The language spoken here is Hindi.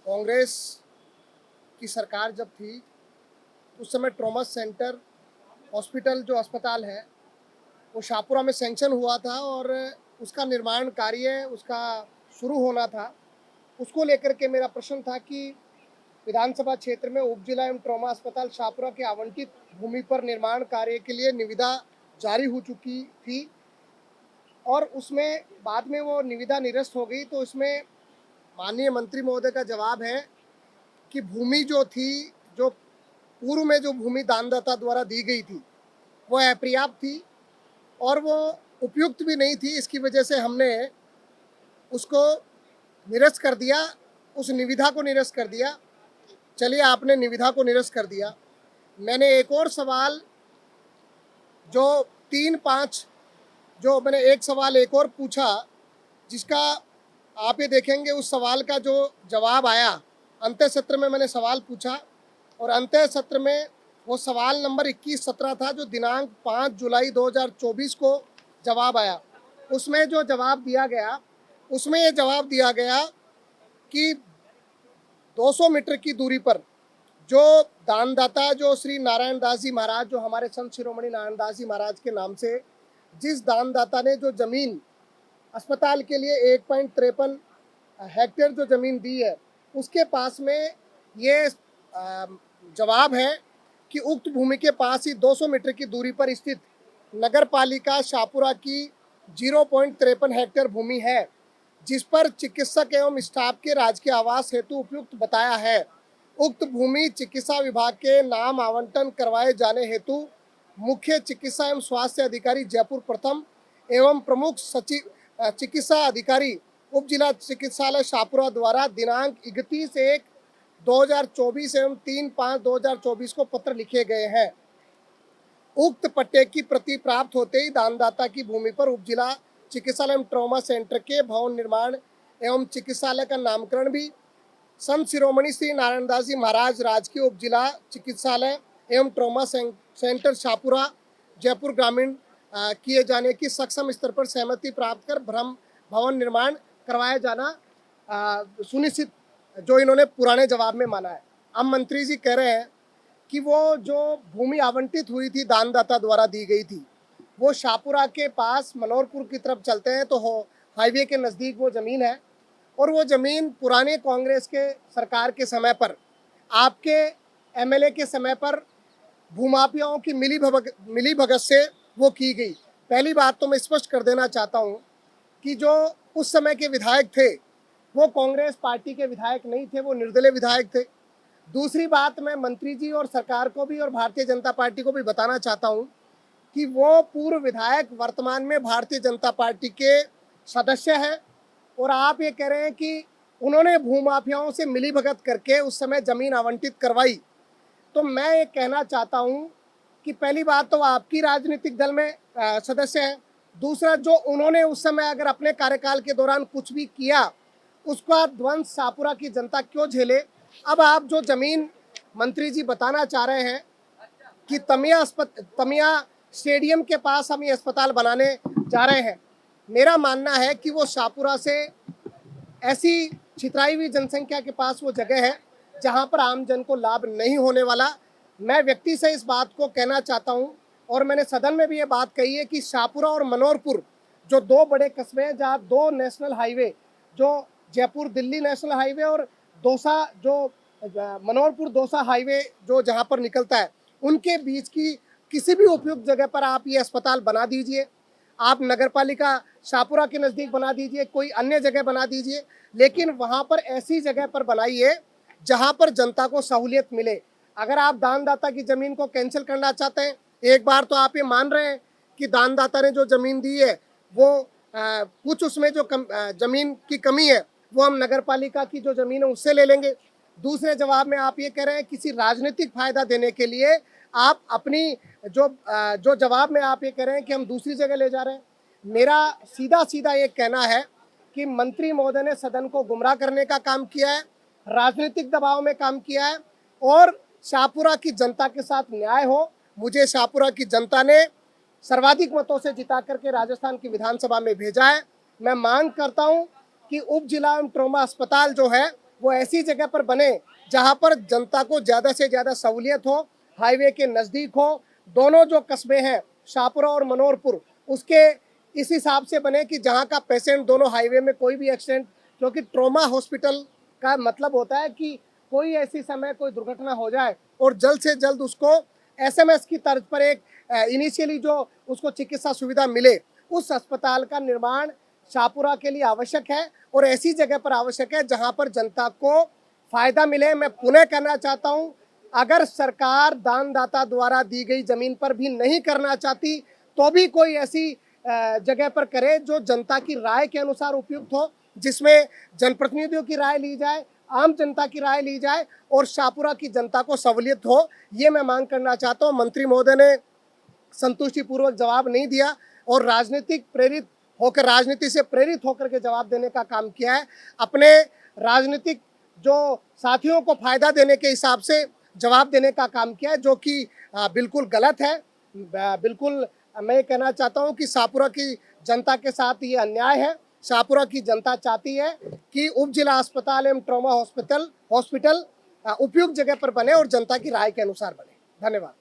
कांग्रेस की सरकार जब थी उस समय ट्रॉमा सेंटर हॉस्पिटल जो अस्पताल है वो शाहपुरा में सैंक्शन हुआ था और उसका निर्माण कार्य उसका शुरू होना था। उसको लेकर के मेरा प्रश्न था कि विधानसभा क्षेत्र में उप जिला एवं ट्रॉमा अस्पताल शाहपुरा के आवंटित भूमि पर निर्माण कार्य के लिए निविदा जारी हो चुकी थी और उसमें बाद में वो निविदा निरस्त हो गई। तो इसमें माननीय मंत्री महोदय का जवाब है कि भूमि जो थी, जो पूर्व में जो भूमि दानदाता द्वारा दी गई थी वो अपर्याप्त थी और वो उपयुक्त भी नहीं थी। इसकी वजह से हमने उसको निरस्त कर दिया, उस निविदा को निरस्त कर दिया। चलिए, आपने निविदा को निरस्त कर दिया। मैंने एक और सवाल जो 3-5 जो मैंने एक सवाल एक और पूछा, जिसका आप ये देखेंगे उस सवाल का जो जवाब आया, अंत्य सत्र में मैंने सवाल पूछा और अंत्य सत्र में वो सवाल नंबर 21-17 था जो दिनांक 5 जुलाई 2024 को जवाब आया। उसमें जो जवाब दिया गया, उसमें ये जवाब दिया गया कि 200 मीटर की दूरी पर जो दानदाता जो श्री नारायण दास जी महाराज, जो हमारे संत शिरोमणि नारायण दास जी महाराज के नाम से जिस दानदाता ने जो जमीन अस्पताल के लिए 1.53 हेक्टेयर जो जमीन दी है, उसके पास में ये जवाब है कि उक्त भूमि के पास ही 200 मीटर की दूरी पर स्थित नगर पालिका शाहपुरा की 0.53 हेक्टेयर भूमि है, जिस पर चिकित्सक एवं स्टाफ के राजकीय आवास हेतु उपयुक्त बताया है। उक्त भूमि चिकित्सा विभाग के नाम आवंटन करवाए जाने हेतु मुख्य चिकित्सा एवं स्वास्थ्य अधिकारी जयपुर प्रथम एवं प्रमुख सचिव चिकित्सा अधिकारी उप जिला चिकित्सालय शाहपुरा द्वारा दिनांक 31/1/2024 एवं 3/5/2024 को पत्र लिखे गए हैं। उक्त पट्टे की प्रति प्राप्त होते ही दानदाता की भूमि पर उप जिला चिकित्सालय एवं ट्रॉमा सेंटर के भवन निर्माण एवं चिकित्सालय का नामकरण भी संत शिरोमणि श्री नारायण दास जी महाराज राजकीय उप जिला चिकित्सालय एवं ट्रॉमा सेंटर शाहपुरा जयपुर ग्रामीण किए जाने की सक्षम स्तर पर सहमति प्राप्त कर भ्रम भवन निर्माण करवाया जाना सुनिश्चित, जो इन्होंने पुराने जवाब में माना है। अब मंत्री जी कह रहे हैं कि वो जो भूमि आवंटित हुई थी दानदाता द्वारा दी गई थी, वो शाहपुरा के पास मनोरपुर की तरफ चलते हैं तो हाईवे के नज़दीक वो ज़मीन है और वो ज़मीन पुराने कांग्रेस के सरकार के समय पर, आपके एमएलए के समय पर भूमाफियाओं की मिली भगत से वो की गई। पहली बात तो मैं स्पष्ट कर देना चाहता हूँ कि जो उस समय के विधायक थे वो कांग्रेस पार्टी के विधायक नहीं थे, वो निर्दलीय विधायक थे। दूसरी बात, मैं मंत्री जी और सरकार को भी और भारतीय जनता पार्टी को भी बताना चाहता हूँ कि वो पूर्व विधायक वर्तमान में भारतीय जनता पार्टी के सदस्य हैं और आप ये कह रहे हैं कि उन्होंने भूमाफियाओं से मिलीभगत करके उस समय ज़मीन आवंटित करवाई। तो मैं ये कहना चाहता हूँ कि पहली बात तो आपकी राजनीतिक दल में सदस्य हैं। दूसरा, जो उन्होंने उस समय अगर अपने कार्यकाल के दौरान कुछ भी किया, उसका ध्वंस शाहपुरा की जनता क्यों झेले। अब आप जो ज़मीन मंत्री जी बताना चाह रहे हैं कि तमिया स्टेडियम के पास हम ये अस्पताल बनाने जा रहे हैं, मेरा मानना है कि वो शाहपुरा से ऐसी छितराई हुई जनसंख्या के पास वो जगह है जहां पर आम जन को लाभ नहीं होने वाला। मैं व्यक्ति से इस बात को कहना चाहता हूं और मैंने सदन में भी ये बात कही है कि शाहपुरा और मनोरपुर जो दो बड़े कस्बे हैं, जहाँ दो नेशनल हाईवे, जो जयपुर दिल्ली नेशनल हाईवे और दौसा जो मनोरपुर दौसा हाईवे जो जहाँ पर निकलता है, उनके बीच की किसी भी उपयुक्त जगह पर आप ये अस्पताल बना दीजिए। आप नगरपालिका शाहपुरा के नज़दीक बना दीजिए, कोई अन्य जगह बना दीजिए, लेकिन वहाँ पर ऐसी जगह पर बनाइए जहाँ पर जनता को सहूलियत मिले। अगर आप दानदाता की ज़मीन को कैंसिल करना चाहते हैं, एक बार तो आप ये मान रहे हैं कि दानदाता ने जो ज़मीन दी है वो कुछ उसमें जो ज़मीन की कमी है वो हम नगरपालिका की जो ज़मीन है उससे ले लेंगे। दूसरे जवाब में आप ये कह रहे हैं किसी राजनीतिक फ़ायदा देने के लिए आप अपनी जो जवाब में आप ये कह रहे हैं कि हम दूसरी जगह ले जा रहे हैं। मेरा सीधा सीधा ये कहना है कि मंत्री महोदय ने सदन को गुमराह करने का काम किया है, राजनीतिक दबाव में काम किया है और शाहपुरा की जनता के साथ न्याय हो। मुझे शाहपुरा की जनता ने सर्वाधिक मतों से जिता करके राजस्थान की विधानसभा में भेजा है। मैं मांग करता हूं कि उप जिला एवं ट्रॉमा अस्पताल जो है वो ऐसी जगह पर बने जहां पर जनता को ज़्यादा से ज़्यादा सहूलियत हो, हाईवे के नज़दीक हो। दोनों जो कस्बे हैं शाहपुरा और मनोहरपुर, उसके इस हिसाब से बने कि जहां का पेशेंट दोनों हाईवे में कोई भी एक्सीडेंट, क्योंकि ट्रॉमा हॉस्पिटल का मतलब होता है कि कोई ऐसी समय कोई दुर्घटना हो जाए और जल्द से जल्द उसको एसएमएस की तर्ज पर एक इनिशियली जो उसको चिकित्सा सुविधा मिले, उस अस्पताल का निर्माण शाहपुरा के लिए आवश्यक है और ऐसी जगह पर आवश्यक है जहां पर जनता को फायदा मिले। मैं पुनः कहना चाहता हूं, अगर सरकार दानदाता द्वारा दी गई जमीन पर भी नहीं करना चाहती तो भी कोई ऐसी जगह पर करे जो जनता की राय के अनुसार उपयुक्त हो, जिसमें जनप्रतिनिधियों की राय ली जाए, आम जनता की राय ली जाए और शाहपुरा की जनता को सहूलियत हो। ये मैं मांग करना चाहता हूँ। मंत्री महोदय ने संतुष्टिपूर्वक जवाब नहीं दिया और राजनीति से प्रेरित होकर के जवाब देने का काम किया है। अपने राजनीतिक जो साथियों को फायदा देने के हिसाब से जवाब देने का काम किया है, जो कि बिल्कुल गलत है। बिल्कुल मैं कहना चाहता हूं कि शाहपुरा की जनता के साथ ये अन्याय है। शाहपुरा की जनता चाहती है कि उप जिला अस्पताल एवं ट्रॉमा हॉस्पिटल उपयुक्त जगह पर बने और जनता की राय के अनुसार बने। धन्यवाद।